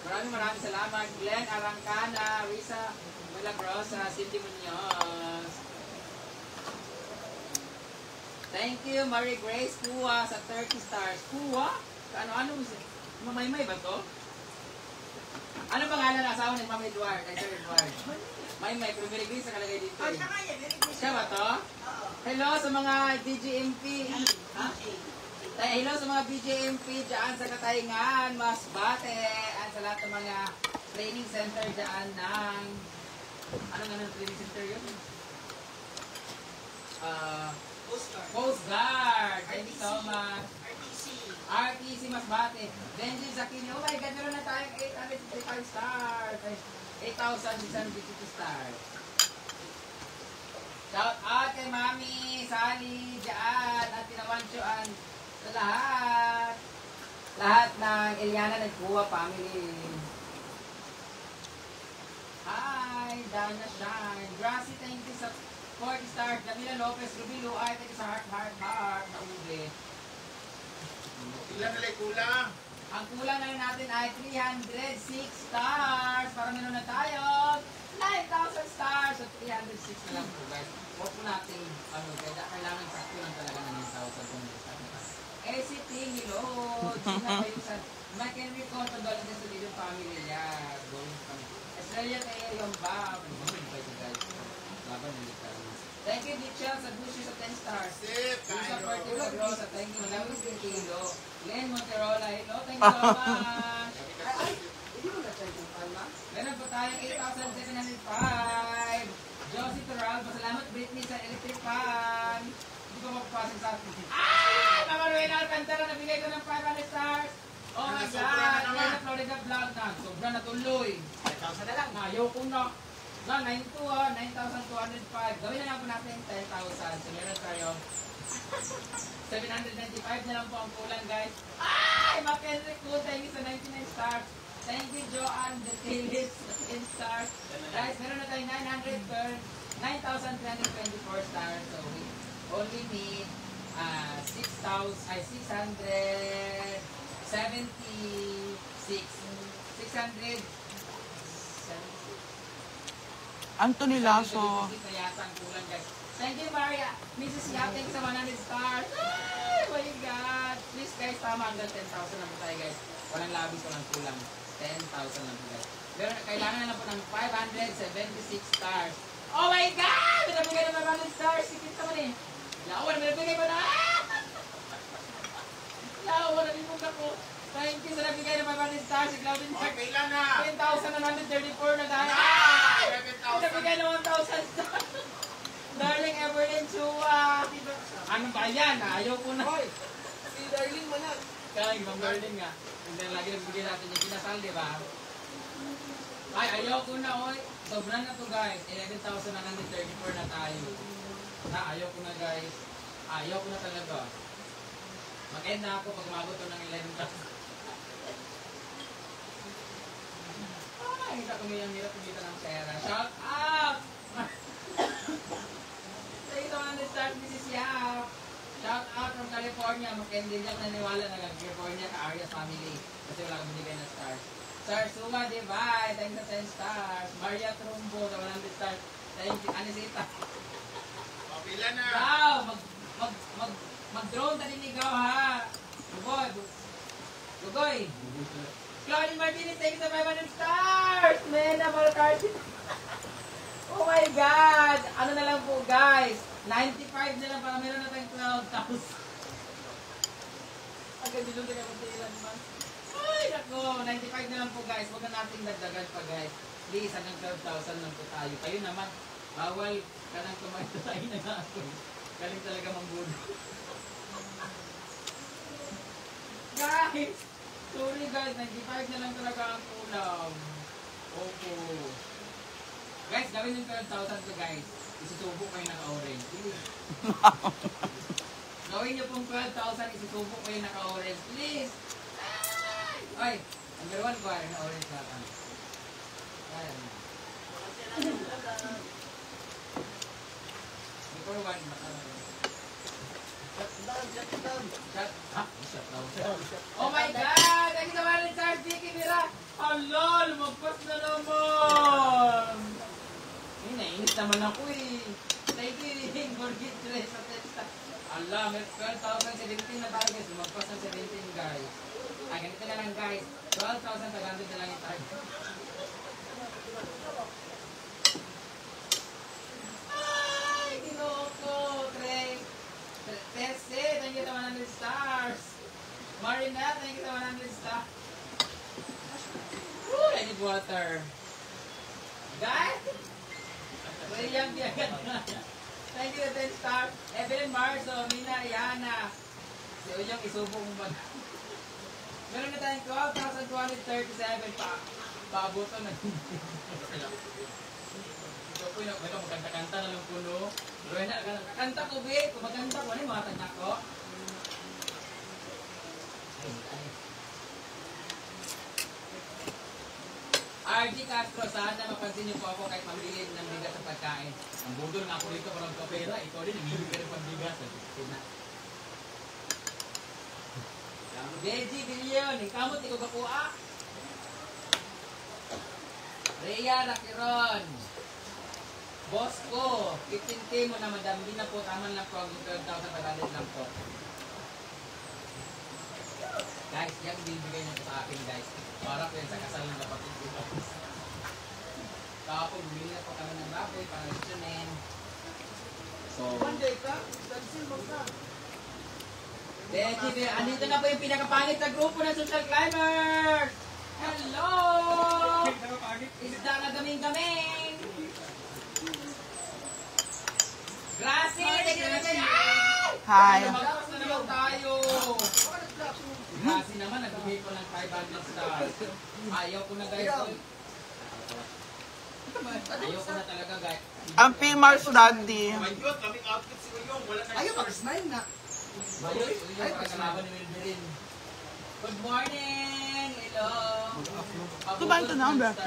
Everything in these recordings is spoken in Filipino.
Maraming salamat. Glenn Arangcana, Risa Milagrosa, Cindy Munoz. Thank you, Marie Grace Kuwa sa 30 stars. Kuwa? Ano? Mamay-may ba to? Ano pangalan ng asawa ni Mama Edward? Ay, Sir Edward. May pero Marie Grace nakalagay dito. Siya ba to? Hello sa mga DJMP. Ha? Hello sa mga BJMP dyan sa Katayngan, Masbate, at sa lahat ng mga training center dyan ng... Ano nga ng training center yun? Coast Guard. Thank you so much. RTC Masbate. Benji Zakini. Oh my God, meron na tayong 855 stars. 8,652 stars. Shout out kay Mami Sally dyan at tinawansyoan sa lahat ng Eliana Nagkuha family. Hi, Dana Shine. Gracie, thank you sa 40 stars. Damila Lopez, Ruby Luay, thank you sa heart na uli. Ilan nalay kulang? Ang kulang na natin ay 306 stars. Para meron na tayo 9,000 stars. So 306 na lang po guys. Huwag po natin, kaya kailangan sakto lang talaga ng 9,000. ACT, Milod. Sina kayo sa McHenry Conto doon sa Studio Family. Yeah, going from Australia kay yung ba. Laban ulit tayo. Thank you, Ditchell, sa Bushy sa 10 stars. Lisa Porte Rosa, thank you. Malawis din kilo. Glenn Monterola, hello, thank you so much. Hindi mo na-check yung palma? Meron po tayong 8,705. Josie Toralba, salamat Britney sa electric fan. Hindi ko mapapasok sa atin. Mama Ruena Alcantara, nabigay ko ng 500 stars. Oh my God, Florida Florida vlog na. Sobra na tuloy. 5,000 na lang. Ayaw ko na. 9,205. Gawin na lang po natin 10,000. So meron tayo 795 na lang po ang kulang guys. Ay! McHenry Cool, thank you sa 99 stars. Thank you Joanne Detilis sa 10 stars. Guys, meron na tayo 9,324 stars. So we only need 600 Anthony Lasso. Thank you, Maria. Mrs. Yap, thank you sa 100 stars. Ay, my God. Please, guys, tama hanggang 10,000 na po tayo, guys. Walang labis, walang kulang. 10,000 lang po, guys. Pero kailangan na po ng 576 stars. Oh my God! Nabigay na 500 stars. Sikit naman eh. Lawan, nabigay pa na. Lawan, nabibog ako. Thank you sa nabigay na 500 stars. Si Claudine Mark. Kailan na? 10,134 na tayo. Nabigay na 1,000 stars. Darling Everlyn Chua. Ano ba yan? Ayaw ko na. Si Darling Manag. Kaya ibang Darling nga. And then lagi nagbigay natin yung kinasal, di ba? Ay, ayaw ko na, oy. Sobrang na to guys. 11,934 na tayo. Ayaw ko na guys. Ayaw ko na talaga. Mag-end na ako pag umabot to ng 11,000. Ay, hindi ko may hirap kumita ng pera. Shout out! Thank you so much, Mrs. Yap. Shout out from California. Makendil lang naniwala na California ka Arias family. Kasi wala kang binigay na stars. Sir Suma Divide, thank you sa 10 stars. Maria Trumbo, sa 100 stars. Thank you, Anisita. Pila na. Wow! Mag-drone na ninigaw ha. Lugoy. Lugoy. Claudine Martinez, thank you sa 500 stars. Mena Malcarti. Oh my God! Ano na lang po guys? 95 na lang para meron na tayong 12,000. Agad dilunod na kung ilan man. Ay, nako! 95 na lang po guys. Huwag na natin dagdagan pa guys. Please, hanggang 12,000 lang po tayo. Kayo naman, bawal ka nang tumatay na nga ako. Galing talaga mambuno. Guys! Sorry guys, 95 na lang talaga ang kulang. Opo. Guys, gawin yung 12,000 ko guys. Isusubo kayo naka-orange. Please. Gawin nyo pong 12,000, isusubo kayo naka-orange. Please. Ay! Number 1 ko na orange na ka. Ayan. Before 1, Shut down. Oh my God! Thank you so much, Sir Vicky Mira. Hala, lumagpas na naman. Ay, nainis naman ako eh. Thank you, Morgan Tres sa testa. Hala, may 12,017 na tayo guys. Lumagpas ng 17 guys. Ah, ganito na lang guys. 12,500 na lang yung target. Ay, kinoko, Trey. Tese, thank you to 100 stars. Marina, thank you to 100 stars. Woo, I need water. Guys, Rayang Biagat na. Thank you to 10 stars. Evelyn Marzo, Mina Rihanna. Si Uyong isubo mong bag. Meron na tayong 12,237 pa. Paabuto na. Ito po yung magkanta-kanta na lang puno. Kanta ko, be. Kung magkanta ko, ano yung mga kanta ko? RG Castro, sana mapansin niyo po ako kahit mamili ng bigas sa pagkain. Ang budol nga ako dito parang kapera, ikaw din, namili ka rin pang bigas. Beji Billion, kamot ikaw kakuha. Rhea Rakiron. Boss ko, 15K mo na madam, hindi na po, tama lang po, 12,500 lang po. Guys, yan bibigay niyo sa akin guys. Para po yan sa kasal ng kapatid ko. Kapag bumili na po kami ng baboy para lechonin. So, Monday ka? Tansin mo ka. Beji, andito na po yung pinakapangit na grupo ng Social Climbers! Hello! Isda na gaming-gaming! Gracie! Hi. Magpas na naman tayo! Kasi naman, nagbigay ko ng 500 stars. Ayaw ko na guys. Ayaw ko na talaga guys. Ang P-Mars Daddy. My God, kaming outfit si Uyong. Wala na Ayaw, Mars 9 na. Ayaw ko kalaban ni Wilberin. Good morning! Hello! Ito ba ito na ang Guys,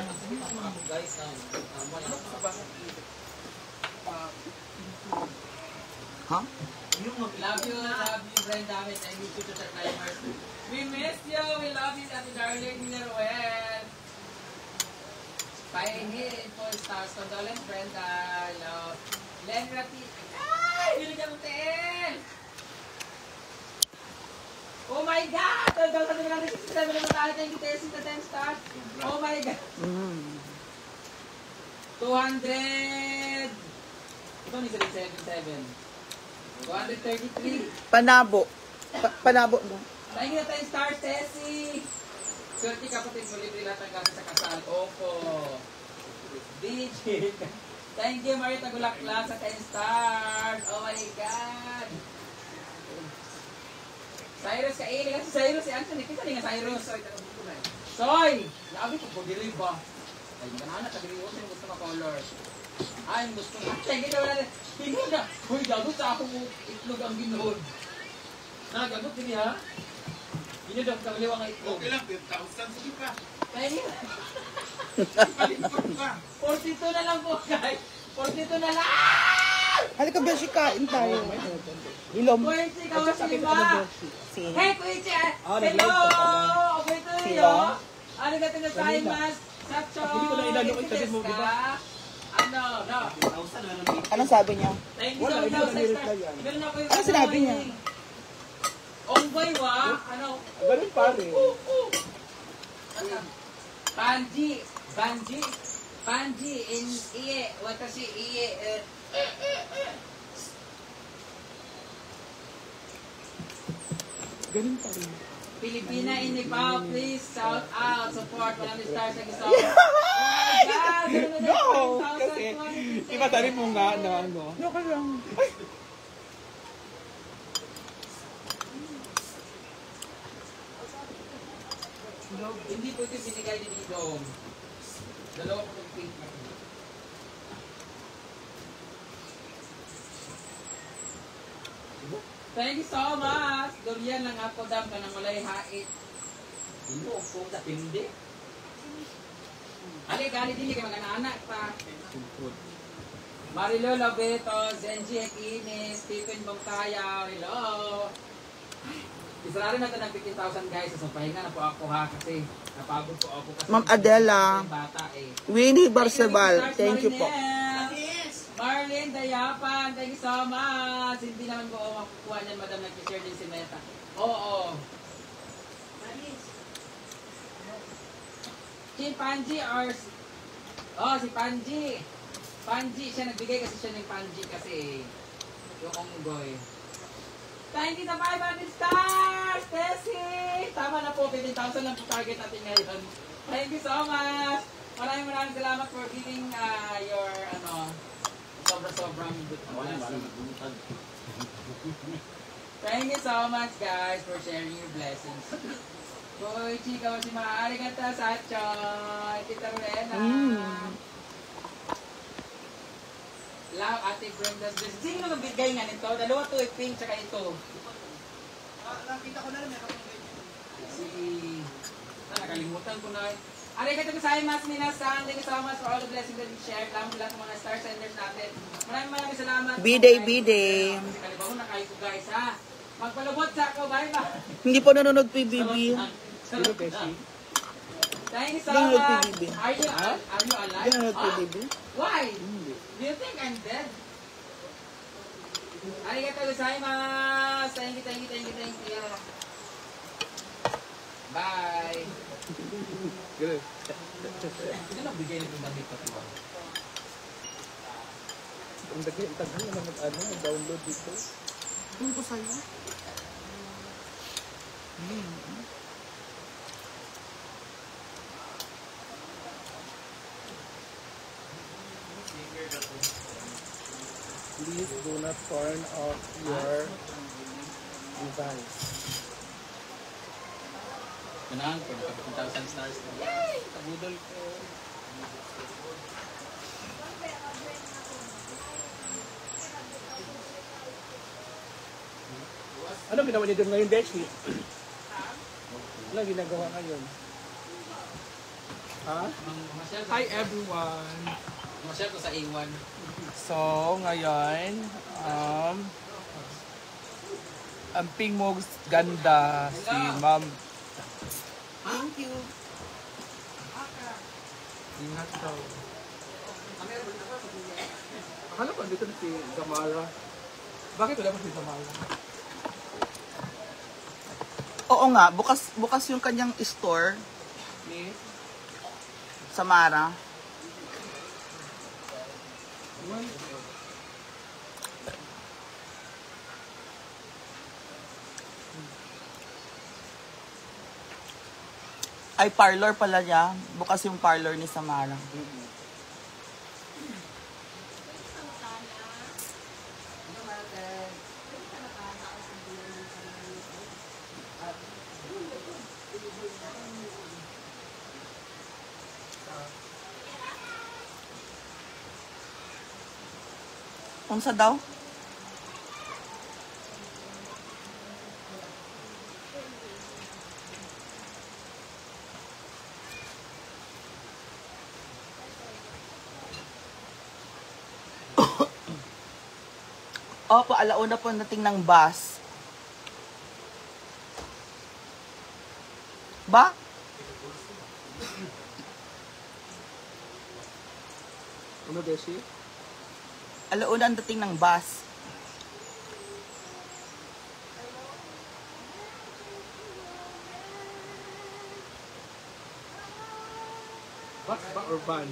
Ha? love you, Brenda. I miss you to the climbers. We miss you. We love you, Ate Darling Mineruel. Pahingi for stars. Condolence, Brenda. Love. Len Rati. Ay! Binigyan mo teen! Oh my God! 12,067 naman tayo. Thank you, Tessie, the 10 stars. Oh my God! 200! Ito ni 77. 233. Panabo. Panabo mo. Thank you, 10 stars, Tessie! Swerte kapatid mo, libre lahat ang gamit sa kasal. Opo. DJ. Thank you, Maria Tagulakla sa 10 stars. Oh my God. Cyrus Kaili. Kasi Cyrus si Anthony. Kita nga Cyrus. Soy! Labi ko po, dili ba? Ay, manana, tagiliw ko gusto na color. Ay, gusto na. Thank you, wala na. Hindi na. Uy, gagot sa akong itlog ang ginood. Gagot din ha? Hindi daw kagaliw ang itlog. Okay lang, 10,000. Sige pa. Thank you. Palipot ka. 42 na lang po, guys. 42 na lang! Halika, Beshi, kain tayo. Ilom. Kuichi, kawashima! Hey, Kuichi! Hello! Obeto Sino? yo! Arigato gozaimasu! Sacho! Desu ka? Ano? No? Anong sabi niya? Thank you so much, sister. Ganun ako yung Ano sinabi niya? Ongboy wa? Ano? Ganun pare. Ano? Panji! Banji! Panji in iye! Watashi iye! Ganun pa rin. Pilipina in Nepal, please shout out, support, 100 stars, thank you so much. Oh my God! No! Kasi, iba sabi mo nga na ano. No, ka lang. Hindi po ito binigay ni Didong. Dalawa po itong pink. Thank you so much! Durian lang ako dam ka nang walay hait. Hindi ko po sa tindi. Ali, gali din ka mga anak pa. Marilo Labeto, Zenji Ekinis, Stephen Bongkaya, hello! Isarari natin ng 15,000 guys. So pahinga na po ako ha kasi napagod po ako kasi Ma'am Adela. bata eh. Winnie Barcebal, thank you po. Marlene Dayapan, thank you so much. Hindi naman ko makukuha niyan, madam, nag-share din si Meta. Oo. Si Panji or... Oh, si Panji. Panji, siya nagbigay kasi siya ng Panji kasi yung onggoy. Thank you sa 500 stars, Tessie! Tama na po, 15,000 lang po target natin ngayon. Thank you so much! Maraming salamat for giving your, sobrang good. Thank you so much, guys, for sharing your blessings. Boy, chika mo si maaari ka ta sa choy. Tita Rowena. Love, Ate Brenda's blessings. Sino nagbigay nga nito? Dalawa to, pink, tsaka ito. Nakita ko na lang, meron akong Nakalimutan ko na. Arigatou gozaimasu minasan. Thank you so much for all the blessings that you shared. Salamat lahat ng mga star senders natin. Maraming salamat. Biday. Kalibaw na kayo ko guys ha. Magpalabot sa ako. Bye-bye. Hindi po nanonood PBB. Sino, Tessie? Thank you so Nanonood much. PBB. Are you alive? Hindi nanonood PBB. Why? Do you think I'm dead? Arigatou gozaimasu. Thank you. Bye. Good. Sino nagbigay nito ng dito? Ang tagal na mag-download dito. Ano ko sa'yo? Please do not turn off your device. Ganaan ko, naka 15,000 stars ko. Yay! Kabudol ko. Ano ginawa niyo doon ngayon, Deshi? Ano ginagawa ngayon? Ha? Hi everyone! Masyal ko sa A1. So, ngayon, ang ping mo ganda si Ma'am. Thank you. Ingat daw. Akala ko dito na si Zamara. Bakit wala pa si Zamara? Oo nga, bukas yung kanyang store Ni? sa Mara. Ay, parlor pala niya. Bukas yung parlor ni Samara. Unsa daw? Opo, alauna po nating ng bus. Ba? Ano, Deshi? Alauna ang dating ng bus. Bus ba or van?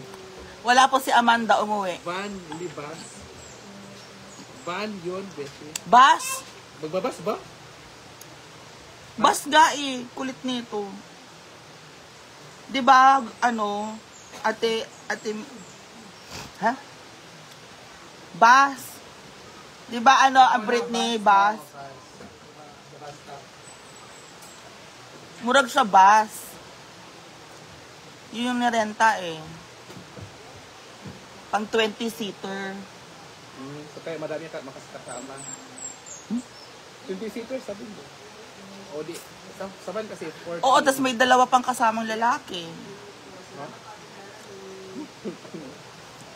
Wala po si Amanda umuwi. Van, hindi bus. Van yun, Deshi. Bus? Magbabas ba? Bus ga eh. Kulit nito. 'Di ba ate, ha? Bus. 'Di ba ang Britney bus? Murag siya bus. Yun yung nirenta eh. Pang 20-seater. So kaya madami ka makasama. 20 seaters, sabi mo. O di, sa van kasi 40. Oo, tas may dalawa pang kasamang lalaki. Ha?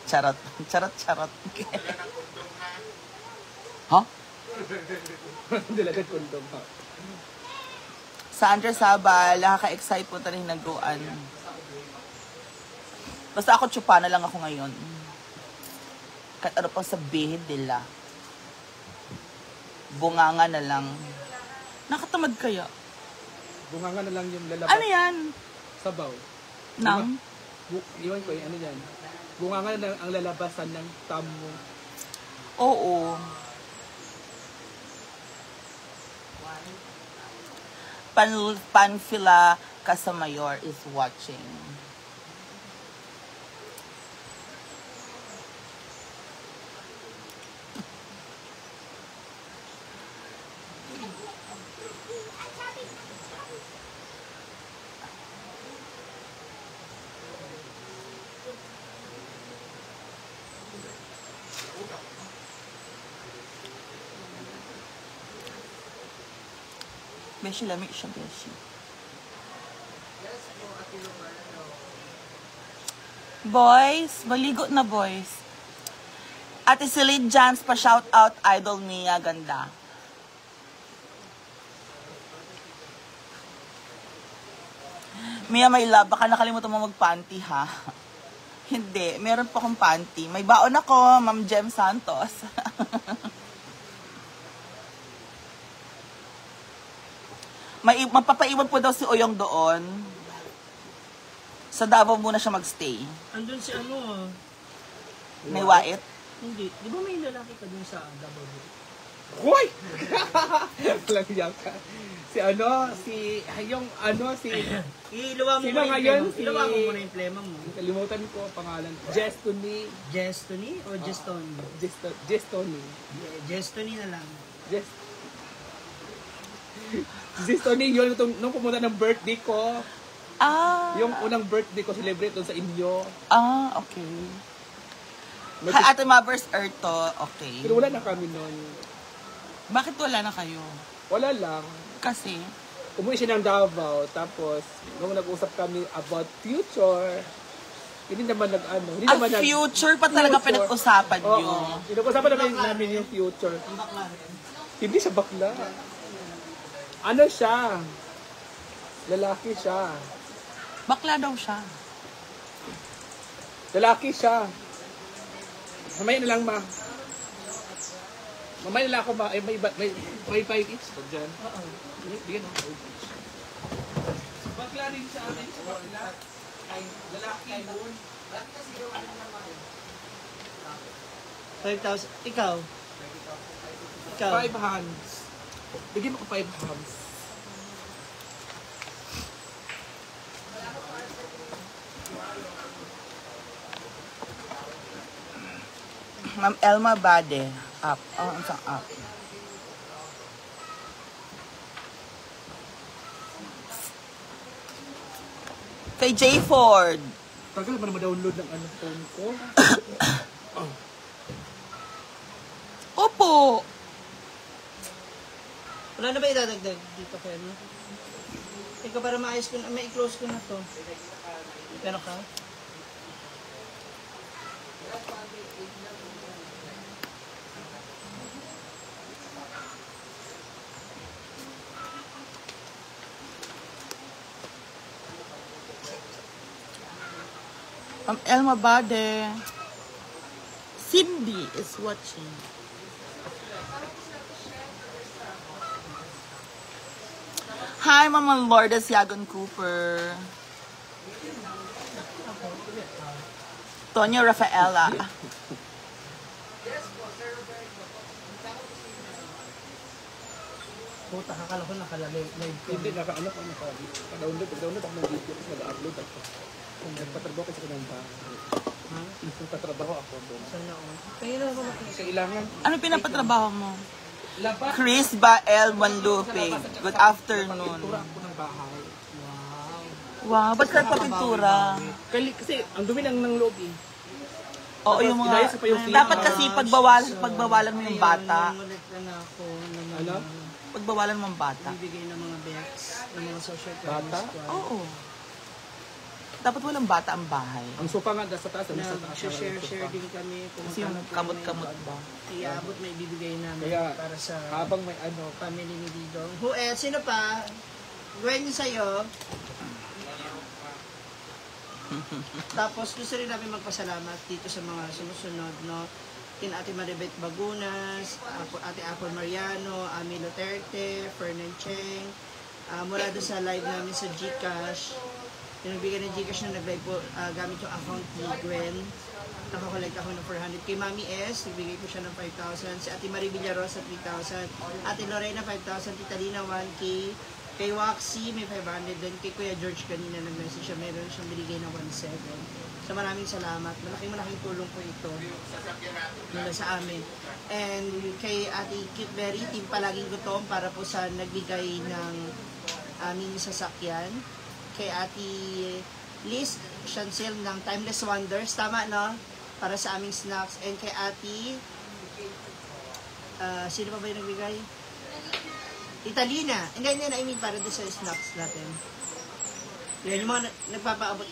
Charot. Charot. Ha? Dilagad kondom ha. Sandra Sabal, nakaka-excite po rin nag-goan. Basta ako tsupa na lang ako ngayon. Kahit ano pang sabihin nila. Bunganga na lang. Nakatamad kaya. Bunganga na lang yung lalabas. Ano yan? Sabaw. Nang? Iwan ko ano yan. Bunganga na lang ang lalabasan ng tamo. Oo. Panfila Casamayor is watching. Beshi, lamig siya, Beshi. Boys, maligo na boys. Ate Celine Jans pa shout out idol niya, ganda. Mia, my love, baka nakalimutan mo mag-panty ha. Hindi, meron pa akong panty. May baon ako, Ma'am Jem Santos. Mapapaiwan po daw si Oyong doon. Sa Davao muna siya magstay. Andun si ano, May wait. hindi. Di ba may lalaki ka dun sa Davao? Hoy! Lang ka. Si Iluwa mo Sino muna yung ngayon? plema. Iluwa mo muna yung plema mo. kalimutan ko pangalan. Jestony. Jestony o Jeston? Jestony. Jestony na lang. Jestony yun nung pumunta ng birthday ko. Ah. Yung unang birthday ko celebrate doon sa inyo. Ah, okay. Hi, Ate Mavers Erto. Okay. Pero wala na kami noon. Bakit wala na kayo? Wala lang. Kasi, Umuwi siya ng Davao. Tapos, nung nag-usap kami about future, hindi naman hindi ang naman future pa talaga future. pinag-usapan Oo. nyo. Pinag-usapan namin yung future. Hindi siya bakla. Ano siya? Lalaki siya. Bakla daw siya. Lalaki siya. Mamaya na lang, ma. Mamaya na lang ako, ma. May 5 each. Pag dyan. Oo. Bigyan ako 5 each. Bakla rin sa amin. Bakla. Ay, lalaki doon. Lalaki kasi doon. 5,000. Ikaw? 5 hands. Bigyan mo ko 5 hands. Ma'am Elma Bade. Up. Oh, ang sang up. Kay J. Ford. Tagal mo na ma-download ng phone ko. Opo. Wala na ba idadagdag dito kay ano? Ikaw para maayos ko na, ma-close ko na to. Meron ka? Ma'am Elma Bade. Cindy is watching. Hi, Mama Lourdes Yagon Cooper. Tonya Rafaela. Puta, kakala ko nakalagay. Hindi, naka-download ako ng video kasi nag-upload ako. Nagpatrabaho kasi ako ng bahay. Nagpatrabaho ako doon. Sana ako. Kaya na ako makikita. Kailangan, Ano pinapatrabaho mo? labas. Chris Bael Manlupig. Good afternoon. Pintura ako ng bahay. Wow, ba't ka papintura? Kasi, ang dumi ng loob eh. Oo, yung mga... Inayos pa yung Dapat kasi pagbawalan mo yung bata. Nangulit lang ako ng mga Ano? Pagbawalan mo yung bata. bibigay ng mga bets, ng mga social Bata? squad. Oo. Dapat walang bata ang bahay. Ang sofa nga sa taas, ano sa taas? Nag-share din kami kung Kasi yung magkano kamot-kamot ba? iabot may bibigay namin Kaya, para sa habang may family ni Didong. Who else? Sino pa? Gwen yung sa'yo. Tapos gusto rin namin magpasalamat dito sa mga sumusunod, no? Kin Ate Maribeth Bagunas, Ate Apple Mariano, Ami Luterte, Fernan Cheng, mula doon sa live namin sa GCash. Yung nagbigay ng GCash na nag-live po gamit yung account ni Gwen. Nakakolect ako ng 400. Kay Mami S, nagbigay ko siya ng 5,000. Si Ate Marie Villarosa, 3,000. Ate Lorena, 5,000. Tita Lina, 1K. Kay Waxy, may 500 din. Kay Kuya George kanina nag-message siya. Meron siyang binigay ng 1,700. So maraming salamat. Malaking tulong po ito mula sa amin. And kay Ate Cute Berry, Team Palaging Gutom para po sa nagbigay ng aming sasakyan. Kay Ate Liz Chancel ng Timeless Wonders. Tama, no? Para sa aming snacks. And kay Ate, sino pa ba yung nagbigay? Italina. Hindi, I mean, para doon sa snacks natin. Yan, yung mga nagpapaabot.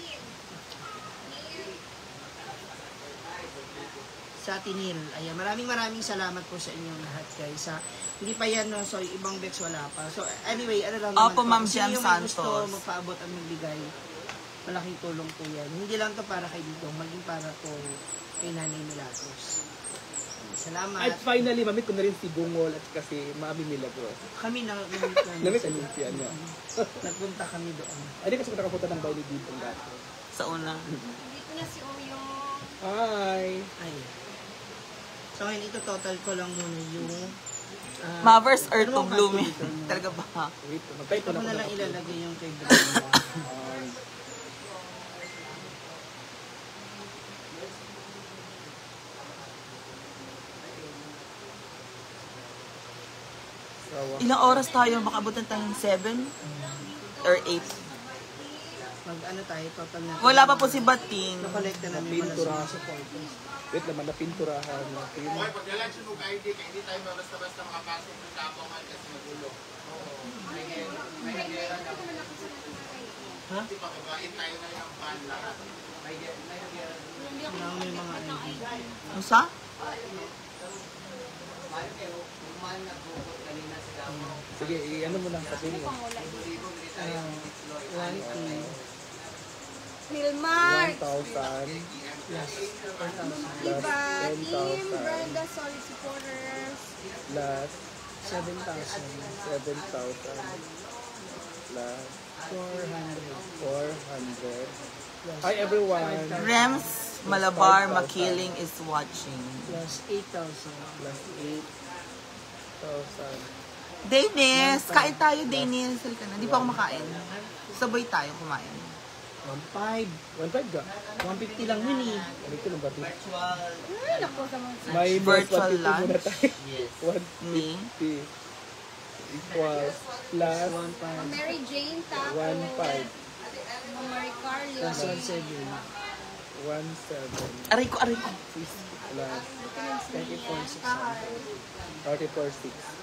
Sa Ate Neil. Ayan, maraming salamat po sa inyong lahat, guys. Hindi pa yan, no? So, ibang Bex wala pa. So, anyway, ano lang naman. Opo, Ma'am Sino Jem yung may gusto Santos. magpaabot ang magbigay? Malaking tulong po yan. Hindi lang to para kay Dito, maging para po kay Nanay Milagros. Salamat. At finally, mamit ko na rin si Bungol at kasi Mami Milagros. Kami na Namit ang lumpia niya. nagpunta kami doon. Ay, di kasi nakapunta ng Bailey dito dati. Sa una. Dito na si Oyong. Hi! Ay. So, ngayon, ito total ko lang muna yung... Mavers or ano to bang blooming. dito, no? Talaga ba? Wait, magtayo Ito na mo na lang ako. ilalagay yung kay Brenda. Ilang oras tayo? Makabutan tayong 7 or 8. Mag-ano tayo, total na. Wala pa po si Bating. Nakolekta namin wala Pintura. sa supporters. Wait naman, napinturahan natin. Hoy, pag lalan siya ng ID, kaya hindi tayo basta-basta makapasok ng tabangan kasi magulo. Ha? Hindi pa kabain tayo na yung pan lahat. Kailangan may mga ID. Ano sa? Sige, ano mo lang sabihin mo. Milmar. 1,000 Yes. 4,000. Diba? Team 10,000 Brenda Solid Supporters. plus 7,000. 7,000 plus 400. Hi everyone! Rems Malabar Makiling is watching. Plus 8,000. Plus 8,000. Dennis! Kain tayo, Dennis. Halika na. Di pa ako makain. Sabay tayo kumain. 1,500. 1,500 ka? 150 lang yun eh. Ano ito lang ba? Ay, naku sa mga May Virtual plus 150 muna lunch. tayo. Me. 150 equals plus 1,500. Mary Jane Taco. 1,500 Mary Carly. Plus 1,700. 1,700 Aray ko. plus 34,600. 34,600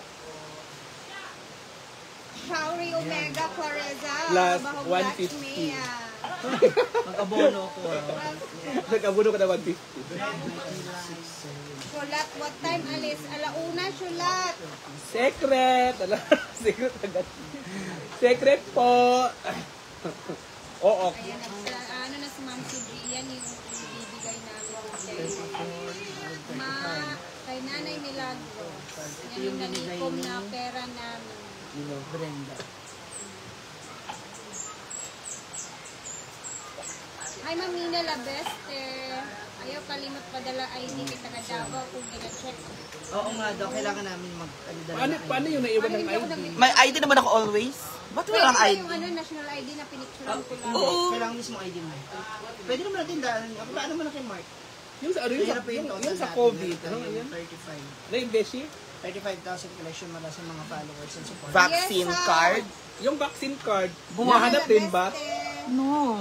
Shauri Omega Clareza. Plus Bahog 150. Lakshmi, Mag-abono ko. Nag-abuno ka na 150. Shulat, what time alis? Alauna, Shulat. Secret! Ala, secret agad. Secret po! Oo. Ayan, ano na si Ma'am CG, yan yung ibibigay namin. Kay Nanay Milagros. Yan yung nanikom na pera namin. Brenda. Hi, Ma'am Nina Labeste. Ayaw kalimot padala ID kay taga Davao kung gina-check. Oo nga daw, kailangan namin Paano yung naiwan ng ID? May ID naman ako always. Ba't walang Pwede ID? yung national ID na pinicturean ko lang. Oo. Kailangan mismo ID mo. Pwede naman natin daan. Paano mo na kay Mark? Yung sa, yung sa, Mahirap yung total yung sa natin. COVID. Ito Ano yung yan? 35. Na yung Beshi? 35,000 collection mula sa mga followers and supporters. Vaccine Yes, sir. card? Yung vaccine card. Bumahanap Hinahanap din ba? No.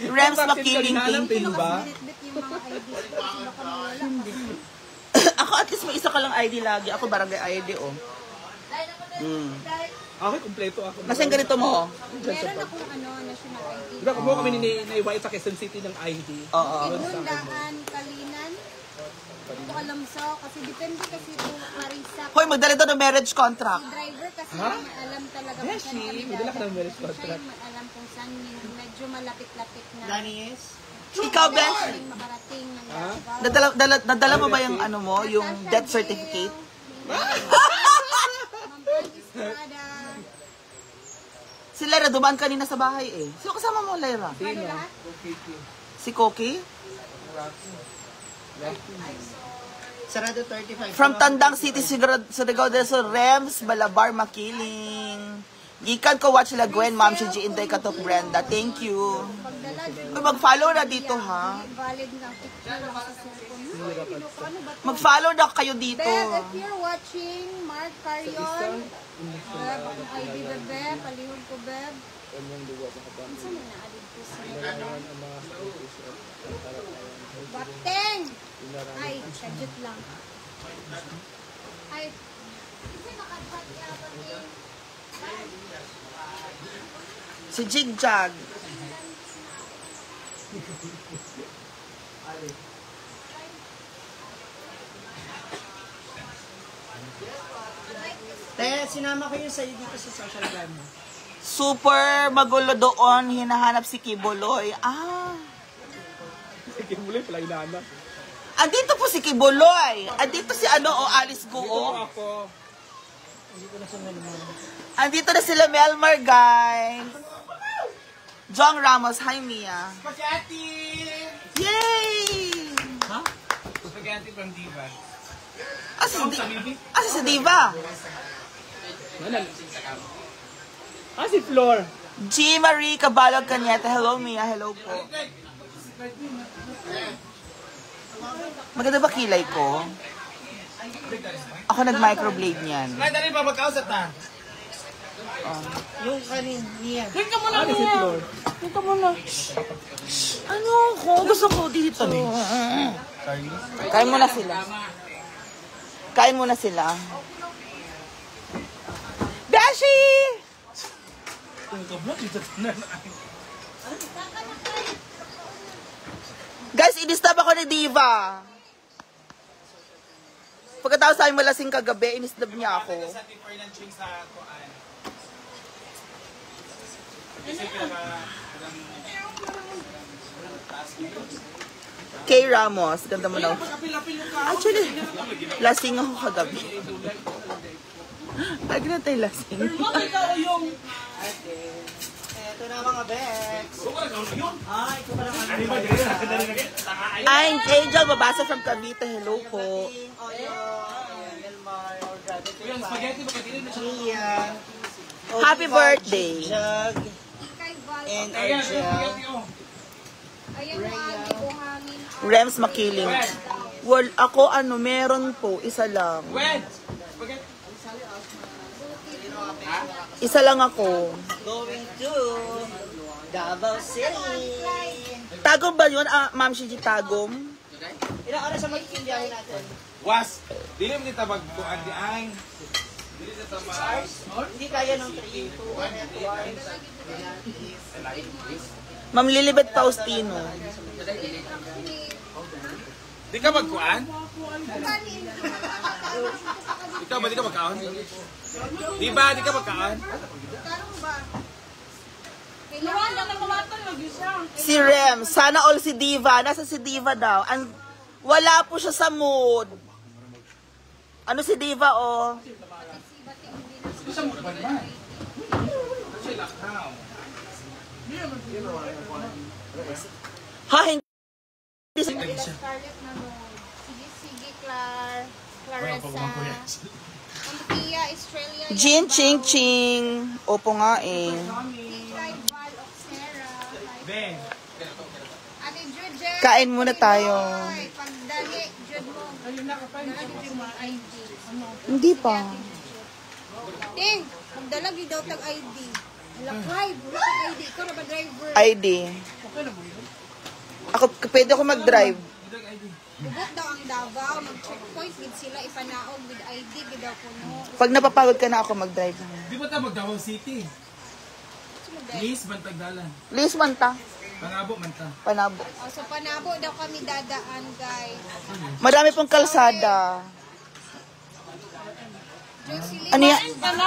Rems Yung vaccine card, Makiling, hinahanap thank din you. ba? Binitbit yung mga ID. Baka mawala. Ako at least may isa ka lang ID lagi. Ako barangay ID, oh. Ako, kompleto ako. Kasi ganito mo, oh. Meron akong national ID. Diba, kumuha kami naiwait sa Quezon City ng ID. Oo. Inundaan, Kalinan. Ito Alamso. Kasi depende kasi kung Marisa. Hoy, magdala to ng marriage contract. Si driver kasi Ha? may alam talaga kung Beshi, saan kami madala ka ng marriage Siya contract. yung may alam kung saan yung medyo malapit-lapit na. Daniels? Ikaw, Besh, Yung makarating ng Ha? Davao. nadala mo ba yung ano mo, yung death certificate? Mampan Estrada. Si Lyra, dumaan kanina sa bahay eh. Sino kasama mo, Lyra? Sino? lahat? Okay. Si Koki? Sarado 35. From Tandang City, Surigao del Sur, Rems, Balabar, Makiling. Gikan ko watch sila Gwen, Ma'am Shiji, Intay Katok, Brenda. Thank you. Magdala din. Uy, mag-follow na dito, ha? Valid ng picture lang sa cellphone. Ano ba to? Mag-follow na kayo dito. Beb, if you're watching, Mark Carion. Beb, akong ID, Bebe. Palihog ko, Beb. Ano na naalid ko sa Bateng! Ay, kadjut lang. Ay, kasi nakadbat niya, Bateng. Si Jigjag. Te, sinama ko yung sa'yo dito sa social media. Super magulo doon, hinahanap si Kibuloy. Ah, Sige, muli pala inaana. andito po si Kibuloy. Andito si Alice Dito Guo. ako. Andito na sila Melmar, guys. Jong Ramos, hi Mia. Spaghetti! Yay! Ha? Spaghetti from Diva. Asa si Diva? Si Flor. G. Marie Cabalog Cañete. Hello, Mia. Hello po. Maganda ba kilay ko? Ako nag-microblade niyan. Dali pa magkausap na. Yung kanin niya. Dito ka muna, Si Flor. Dito muna. Ano ko? Gusto ko dito. Kain muna sila. Kain muna sila. Beshi! Guys, inistab ako ni Diva. Pagkatapos sa amin malasing kagabi, inistab niya ako. Sa tipper ng ching sa kuan. Kay Ramos, ganda mo na. Actually, lasing ako kagabi. Lagi na tayo lasing. Eto na mga Bex. Ay, ito pa naman. I'm Angel, babasa from Cavite. Hello po. Oyo, Elmar, Yung spaghetti ba kanina na siya? Mia. Happy birthday. Jug. Kay Val. And Ayan, Argel. spaghetti oh. Ayan yung agi buhangin. Rems Makiling. Well, ako meron po, isa lang. Wed! Spaghetti. Isa lang ako. Going to Davao City. Tagom ba yun? Ma'am Shiji, Tagom? Ilang oras ang magkikindiyahin natin? Was, dili mo kita magkuan di ay. Dili sa tamay. Hindi kaya ng 3, 2, 1, Ma'am Lilibet Faustino. Di ka magkuan? Ikaw ba di ka magkaon? Di ba di ka magkaon? Kailangan na kumatan lagi siya. Si Rem, sana all si Diva. Nasa si Diva daw. Wala po siya sa mood. Ano si Diva, oh? Ha, hindi. Scarlett na mo. Sige, Clarissa. Pia, Australia. Jin Ching Ching. Opo nga eh. Kay Val, Oxera. Ben. Ate Jude. Kain muna tayo. Ay, pagdali, Jude mo. Dala Jude mo ID. Hindi pa. Ting, magdala gyud daw tag ID. Wala drive, wala tag ID. Ikaw na ba driver? ID. Pwede ako mag-drive. Bugot daw ang Davao, mag-checkpoint gid sila ipanaog with ID gid daw kuno. Pag napapagod ka na ako mag-drive. Di ba ta mag-Davao City? Please bantag dalan. Please, manta. Panabo man ta. Panabo. Oh, so panabo daw kami dadaan, guys. Marami pong kalsada. Ano yan?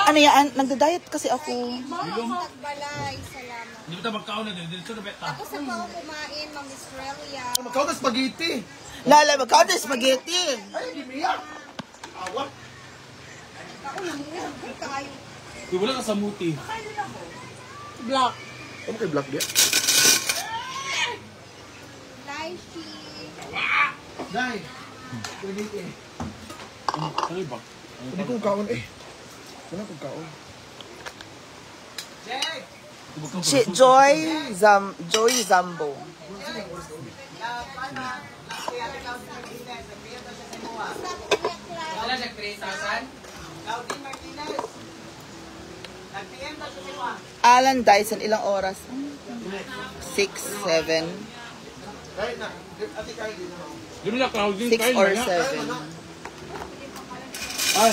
Ano yan? Nagda-diet kasi ako. Nagbalay, salamat. Hindi mo tayo magkaon na din. Dito na beta. Tapos ako kumain, Ma'am Australia. Magkaw na spaghetti. Lala, magkaon tayo spaghetti. Ay, hindi miyak. Awa. Ako namuha, kayo. Kung wala ka sa muti. Black. Ano kay Black Bear? Lychee. Dai. Spaghetti. Ano ba? Hindi kong kaon eh. Wala kong kaon. Joy Zambo. Wala siya 3,000? Alan Dyson, ilang oras? 6, 7, Kahit na. Ate kahit din naman. Di mo na crowding 6 or 7. Ay.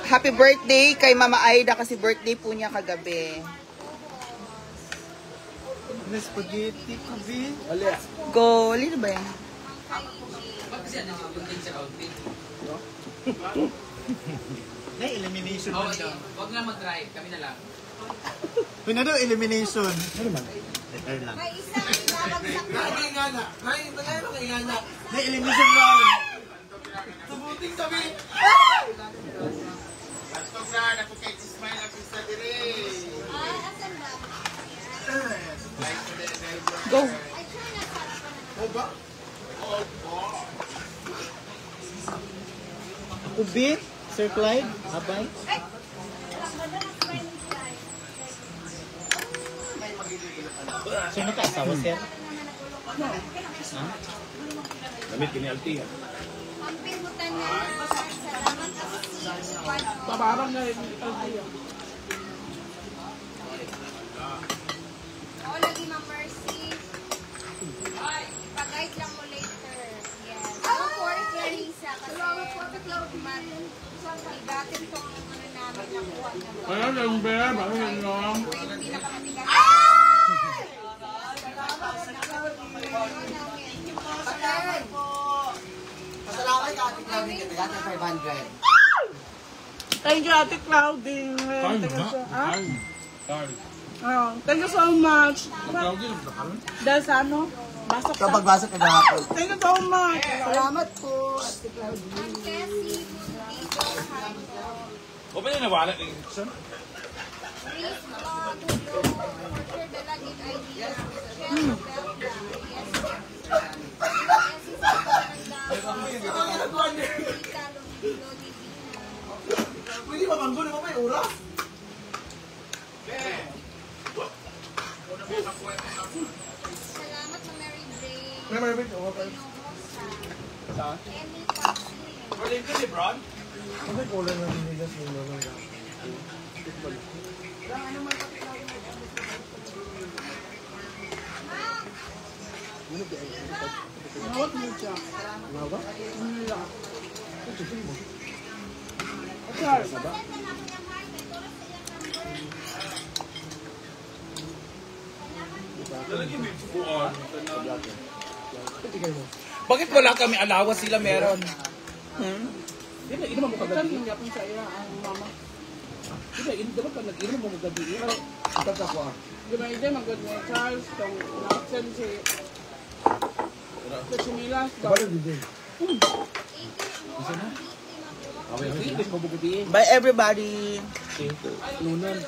Happy birthday kay Mama Aida kasi birthday po niya kagabi. Spaghetti ko, B. Go, lino ba yan? Ba't kasi ano yung din sa outfit? Na-elimination Oo, huwag na mag-drive. Kami na lang. Pinado elimination. Ano man? May isang ibabagsak na. Nakingana. Nakingana. Na-elimination round. Tubuting sabi. Bastog na. Naku kay Smile ang pista dire. Asan ba? Go. Ay, sure na sa akin. Oba? Oba. Ubi, Sir Clyde, abay. Sino ka asawa, sir? Damit kini Altia. Ang pinutan na. Salamat kasi. Tabarang na yung Altia. Oo, lagi Ma'am Mercy. Pag-guide lang mo later. Yes. Ako for Clarissa kasi tikman. Igatin tong ano namin nakuha na. Ano lang ba? Ano lang? Yung pinakamatigas. Pasalamat ka ating namin kita. Dati 500. Thank you, Ate Claudine. Time ha? Time. Thank you so much. Crowding na ka? Dahil sa ano? Basok ka. Kapag basok ka gahapon. Thank you so much. Salamat po, Ate Claudine. Ang Tessie, Bundigo, Hanto. O ba yung nawala ng Nixon? Riz, Tulo, Order, Dalagit, Idea, Shell, Belda. Yes, sir. Pwede ba manggulo mo ba yung oras? Salamat sa Mary Jane. May may bit. Okay. Emmy Paxley. Wala yung Lebron? Kasi kulang na dinigas yung mga Nawat mo siya. Mawa? Lalagyan mo yung buwan. Bakit wala kami alawa sila meron? Hindi naman mo kagabi. Hindi ako sa iya ang mama. Hindi naman ka nag-inom mo kagabi. Ito ka ko ah. Di ba hindi magod ni Charles tong na-absent si Chimilas. Hindi mo kagabi. Bye everybody. Nunan.